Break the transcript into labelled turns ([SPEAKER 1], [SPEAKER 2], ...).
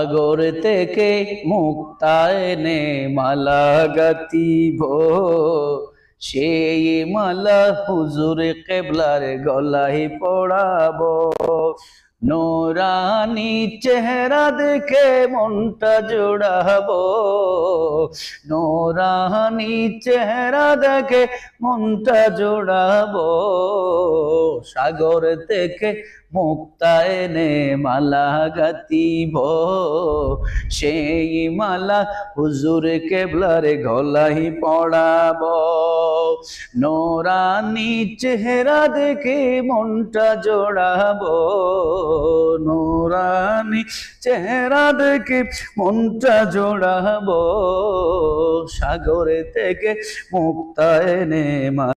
[SPEAKER 1] সাগর থেকে মুক্তা এনে মালা গাতিব, সেই মালা হুজুর কেবলার গলায় পড়াবো। নূরানি চেহারা দেখে মনটা জোড়াবো, নূরানি চেহারা দেখে মনটা জোড়াবো। সাগর থেকে মুক্তা এনে মালা গাতিব, সেই মালা হুজুর কেবলার গলায় পড়াবো। নূরানি চেহারা দেখে মনটা জোড়াবো, নূরানি চেহারা দেখে মনটা জোড়াবো। সাগরে থেকে মুক্তা এনে